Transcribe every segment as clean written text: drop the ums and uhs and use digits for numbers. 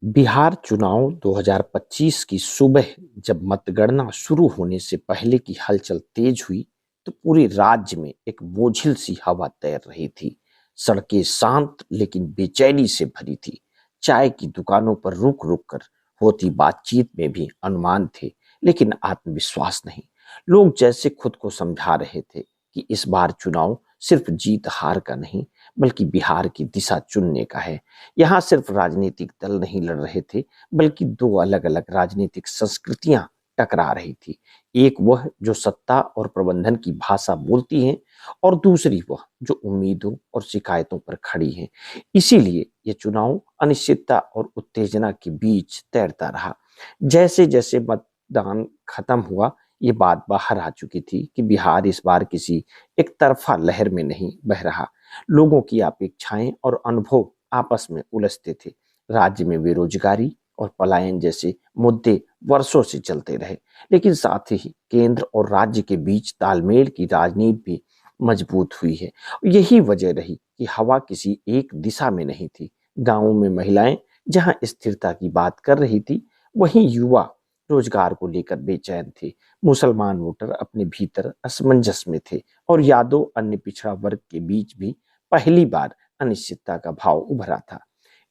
बिहार चुनाव 2025 की सुबह जब मतगणना शुरू होने से पहले की हलचल तेज हुई, तो पूरे राज्य में एक बोझिल सी हवा तैर रही थी। सड़कें शांत लेकिन बेचैनी से भरी थी। चाय की दुकानों पर रुक रुक कर होती बातचीत में भी अनुमान थे, लेकिन आत्मविश्वास नहीं। लोग जैसे खुद को समझा रहे थे कि इस बार चुनाव सिर्फ जीत हार का नहीं, बल्कि बिहार की दिशा चुनने का है। यहाँ सिर्फ राजनीतिक दल नहीं लड़ रहे थे, बल्कि दो अलग अलग राजनीतिक संस्कृतियां टकरा रही थी। एक वह जो सत्ता और प्रबंधन की भाषा बोलती है, और दूसरी वह जो उम्मीदों और शिकायतों पर खड़ी है। इसीलिए ये चुनाव अनिश्चितता और उत्तेजना के बीच तैरता रहा। जैसे जैसे मतदान खत्म हुआ, ये बात बाहर आ चुकी थी कि बिहार इस बार किसी एक तरफा लहर में नहीं बह रहा। लोगों की अपेक्षाएं और अनुभव आपस में उलझते थे। राज्य में बेरोजगारी और पलायन जैसे मुद्दे वर्षों से चलते रहे, लेकिन साथ ही केंद्र और राज्य के बीच तालमेल की राजनीति भी मजबूत हुई है। यही वजह रही कि हवा किसी एक दिशा में नहीं थी। गांवों में महिलाएं जहां स्थिरता की बात कर रही थी, वहीं युवा रोजगार को लेकर बेचैन थे। मुसलमान वोटर अपने भीतर असमंजस में थे, और यादव अन्य पिछड़ा वर्ग के बीच भी पहली बार अनिश्चितता का भाव उभरा था।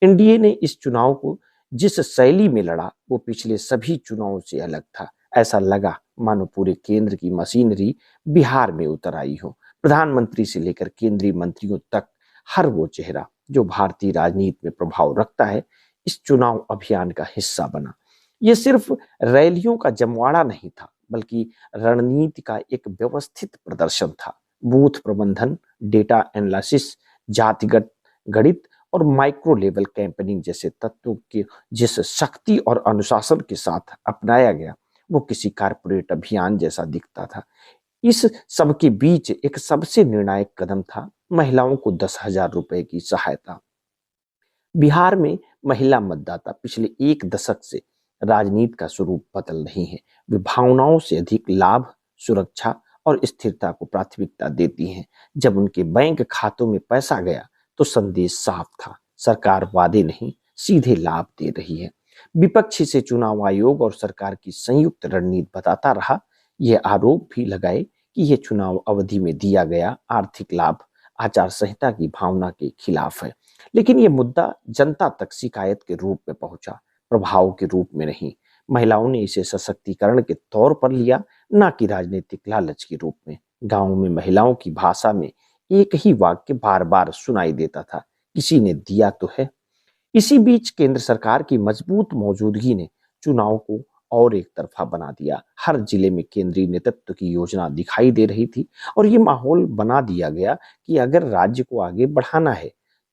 एनडीए ने इस चुनाव को जिस शैली में लड़ा, वो पिछले सभी चुनावों से अलग था। ऐसा लगा मानो पूरे केंद्र की मशीनरी बिहार में उतर आई हो। प्रधानमंत्री से लेकर केंद्रीय मंत्रियों तक हर वो चेहरा जो भारतीय राजनीति में प्रभाव रखता है, इस चुनाव अभियान का हिस्सा बना। ये सिर्फ रैलियों का जमवाड़ा नहीं था, बल्कि रणनीति का एक व्यवस्थित प्रदर्शन था। बूथ प्रबंधन, डेटा एनालिसिस, जातिगत गणित और माइक्रो लेवल कैंपेनिंग जैसे तत्वों के जिस शक्ति और अनुशासन के साथ अपनाया गया, वो किसी कारपोरेट अभियान जैसा दिखता था। इस सबके बीच एक सबसे निर्णायक कदम था महिलाओं को 10,000 रुपए की सहायता। बिहार में महिला मतदाता पिछले एक दशक से राजनीति का स्वरूप बदल रही हैं। वे भावनाओं से अधिक लाभ, सुरक्षा और स्थिरता को प्राथमिकता देती हैं। जब उनके बैंक खातों में पैसा गया, तो संदेश साफ था, सरकार वादे नहीं, सीधे लाभ दे रही है। विपक्ष से चुनाव आयोग और सरकार की संयुक्त रणनीति बताता रहा। यह आरोप भी लगाए कि यह चुनाव अवधि में दिया गया आर्थिक लाभ आचार संहिता की भावना के खिलाफ है। लेकिन यह मुद्दा जनता तक शिकायत के रूप में पहुंचा, प्रभाव के रूप में नहीं। महिलाओं ने इसे सशक्तिकरण के तौर पर लिया, न कि राजनीतिक लालच के रूप में। गांवों में महिलाओं की भाषा में एक ही वाक्य बार बार सुनाई देता था, किसी ने दिया तो है। इसी बीच केंद्र सरकार की मजबूत मौजूदगी ने चुनाव को और एक तरफा बना दिया। हर जिले में केंद्रीय नेतृत्व की योजना दिखाई दे रही थी, और ये माहौल बना दिया गया कि अगर राज्य को आगे बढ़ाना है,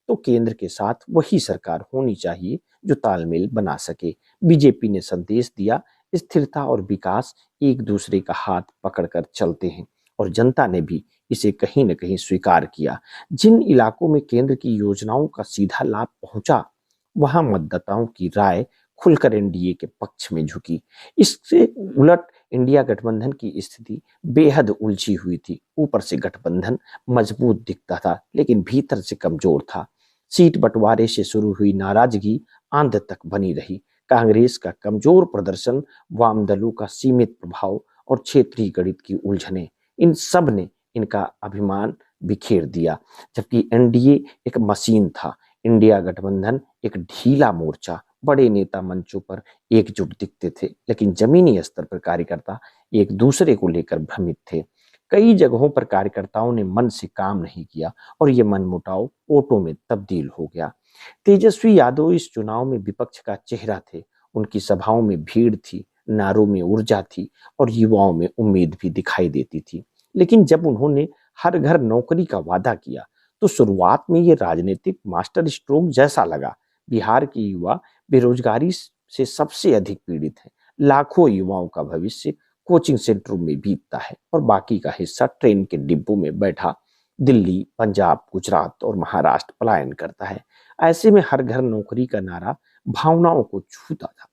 तो केंद्र के साथ वही सरकार होनी चाहिए जो तालमेल बना सके। बीजेपी ने संदेश दिया, स्थिरता और विकास एक दूसरे का हाथ पकड़कर चलते हैं, और जनता ने भी इसे कहीं न कहीं स्वीकार किया। जिन इलाकों में केंद्र की योजनाओं का सीधा लाभ पहुंचा, वहां मतदाताओं की राय खुलकर एनडीए के पक्ष में झुकी। इससे उलट इंडिया गठबंधन की स्थिति बेहद उलझी हुई थी। ऊपर से गठबंधन मजबूत दिखता था, लेकिन भीतर से कमजोर था। सीट बंटवारे से शुरू हुई नाराजगी अंत तक बनी रही। कांग्रेस का कमजोर प्रदर्शन, वाम दलों का सीमित प्रभाव और क्षेत्रीय गणित की उलझने, इन सब ने इनका अभिमान बिखेर दिया। जबकि एनडीए एक मशीन था, इंडिया गठबंधन एक ढीला मोर्चा। बड़े नेता मंचों पर एकजुट दिखते थे, लेकिन जमीनी स्तर पर कार्यकर्ता एक दूसरे को लेकर भ्रमित थे। कई जगहों पर कार्यकर्ताओं ने मन से काम नहीं किया, और ये मनमुटाव वोटों में तब्दील हो गया। तेजस्वी यादव इस चुनाव में विपक्ष का चेहरा थे। उनकी सभाओं में भीड़ थी, नारों में ऊर्जा थी, और युवाओं में उम्मीद भी दिखाई देती थी। लेकिन जब उन्होंने हर घर नौकरी का वादा किया, तो शुरुआत में ये राजनीतिक मास्टर स्ट्रोक जैसा लगा। बिहार के युवा बेरोजगारी से सबसे अधिक पीड़ित हैं। लाखों युवाओं का भविष्य कोचिंग सेंटरों में बीतता है, और बाकी का हिस्सा ट्रेन के डिब्बों में बैठा दिल्ली, पंजाब, गुजरात और महाराष्ट्र पलायन करता है। ऐसे में हर घर नौकरी का नारा भावनाओं को छूता था।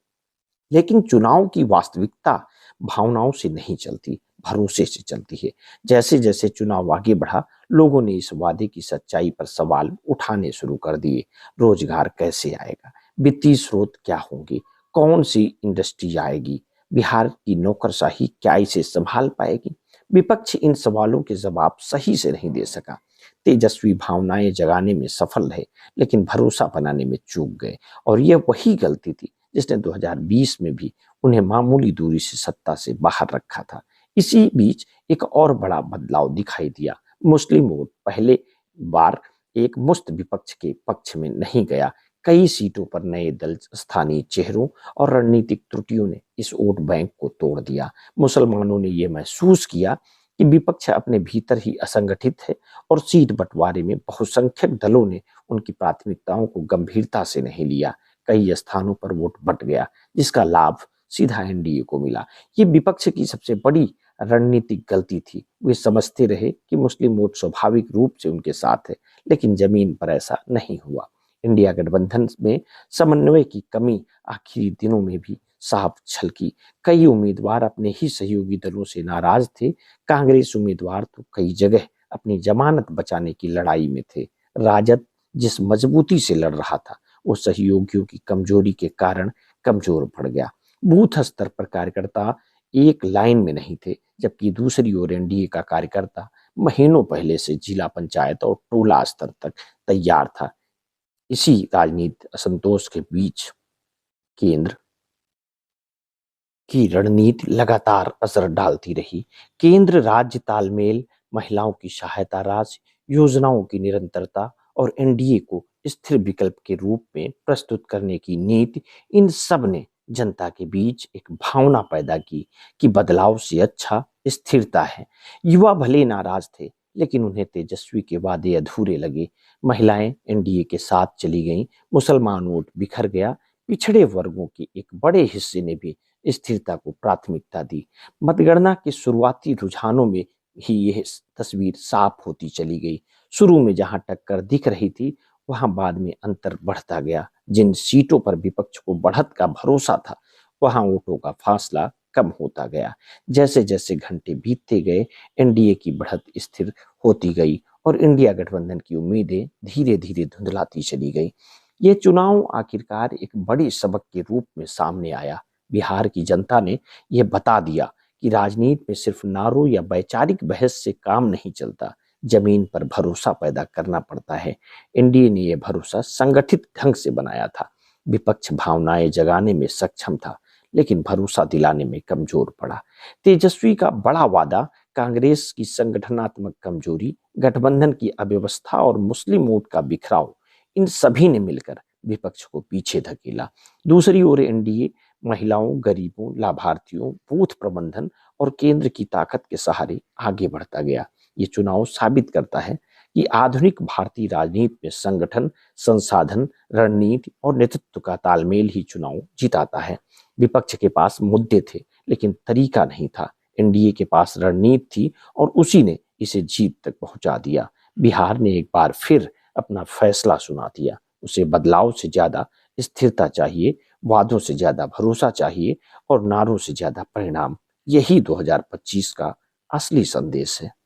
लेकिन चुनाव की वास्तविकता भावनाओं से नहीं चलती, भरोसे से चलती है। जैसे जैसे चुनाव आगे बढ़ा, लोगों ने इस वादे की सच्चाई पर सवाल उठाने शुरू कर दिए। रोजगार कैसे आएगा, वित्तीय स्रोत क्या होंगे, कौन सी इंडस्ट्री आएगी, बिहार की नौकरशाही क्या इसे संभाल पाएगी। विपक्ष इन सवालों के जवाब सही से नहीं दे सका। तेजस्वी भावनाएं जगाने में सफल रहे, लेकिन भरोसा बनाने में चूक गए। और यह वही गलती थी जिसने 2020 में भी उन्हें मामूली दूरी से सत्ता से बाहर रखा था। इसी बीच एक और बड़ा बदलाव दिखाई दिया। मुस्लिम वोट पहले बार एक मुस्त विपक्ष के पक्ष में नहीं गया। कई सीटों पर नए दल, स्थानीय चेहरों और रणनीतिक त्रुटियों ने इस वोट बैंक को तोड़ दिया। मुसलमानों ने यह महसूस किया कि विपक्ष अपने भीतर ही असंगठित है और सीट बंटवारे में बहुसंख्यक दलों ने उनकी प्राथमिकताओं को गंभीरता से नहीं लिया। कई स्थानों पर वोट बंट गया, जिसका लाभ सीधा एनडीए को मिला। ये विपक्ष की सबसे बड़ी रणनीतिक गलती थी। वे समझते रहे कि मुस्लिम वोट स्वाभाविक रूप से उनके साथ है, लेकिन जमीन पर ऐसा नहीं हुआ। इंडिया गठबंधन में समन्वय की कमी आखिरी दिनों में भी साफ झलकी। कई उम्मीदवार अपने ही सहयोगी दलों से नाराज थे। कांग्रेस उम्मीदवार तो कई जगह अपनी जमानत बचाने की लड़ाई में थे। राजद जिस मजबूती से लड़ रहा था, वो सहयोगियों की कमजोरी के कारण कमजोर पड़ गया। बूथ स्तर पर कार्यकर्ता एक लाइन में नहीं थे, जबकि दूसरी ओर एनडीए का कार्यकर्ता महीनों पहले से जिला पंचायत और टोला स्तर तक तैयार था। इसी राजनीति असंतोष के बीच केंद्र की रणनीति लगातार असर डालती रही। केंद्र राज्य तालमेल, महिलाओं की सहायता राशि, योजनाओं की निरंतरता और एनडीए को स्थिर विकल्प के रूप में प्रस्तुत करने की नीति, इन सब ने जनता के बीच एक भावना पैदा की कि बदलाव से अच्छा स्थिरता है। युवा भले नाराज थे, लेकिन उन्हें तेजस्वी के वादे अधूरे लगे। महिलाएं एनडीए के साथ चली गईं, मुसलमान वोट बिखर गया, पिछड़े वर्गों के एक बड़े हिस्से ने भी स्थिरता को प्राथमिकता दी। मतगणना के शुरुआती रुझानों में ही यह तस्वीर साफ होती चली गई। शुरू में जहां टक्कर दिख रही थी, वहां बाद में अंतर बढ़ता गया। जिन सीटों पर विपक्ष को बढ़त का भरोसा था, वहां वोटों का फासला कम होता गया। जैसे जैसे घंटे बीतते गए, एनडीए की बढ़त स्थिर होती गई और इंडिया गठबंधन की उम्मीदें धीरे धीरे धुंधलाती चली गई। ये चुनाव आखिरकार एक बड़ी सबक के रूप में सामने आया। बिहार की जनता ने यह बता दिया कि राजनीति में सिर्फ नारों या वैचारिक बहस से काम नहीं चलता, जमीन पर भरोसा पैदा करना पड़ता है। एनडीए ने यह भरोसा संगठित ढंग से बनाया था। विपक्ष भावनाएं जगाने में सक्षम था, लेकिन भरोसा दिलाने में कमजोर पड़ा। तेजस्वी का बड़ा वादा, कांग्रेस की संगठनात्मक कमजोरी, गठबंधन की अव्यवस्था और मुस्लिम वोट का बिखराव, इन सभी ने मिलकर विपक्ष को पीछे धकेला। दूसरी ओर एनडीए महिलाओं, गरीबों, लाभार्थियों, बूथ प्रबंधन और केंद्र की ताकत के सहारे आगे बढ़ता गया। ये चुनाव साबित करता है कि आधुनिक भारतीय राजनीति में संगठन, संसाधन, रणनीति और नेतृत्व का तालमेल ही चुनाव जिताता है। विपक्ष के पास मुद्दे थे, लेकिन तरीका नहीं था। एनडीए के पास रणनीति थी और उसी ने इसे जीत तक पहुंचा दिया। बिहार ने एक बार फिर अपना फैसला सुना दिया। उसे बदलाव से ज्यादा स्थिरता चाहिए, वादों से ज्यादा भरोसा चाहिए और नारों से ज्यादा परिणाम। यही 2025 का असली संदेश है।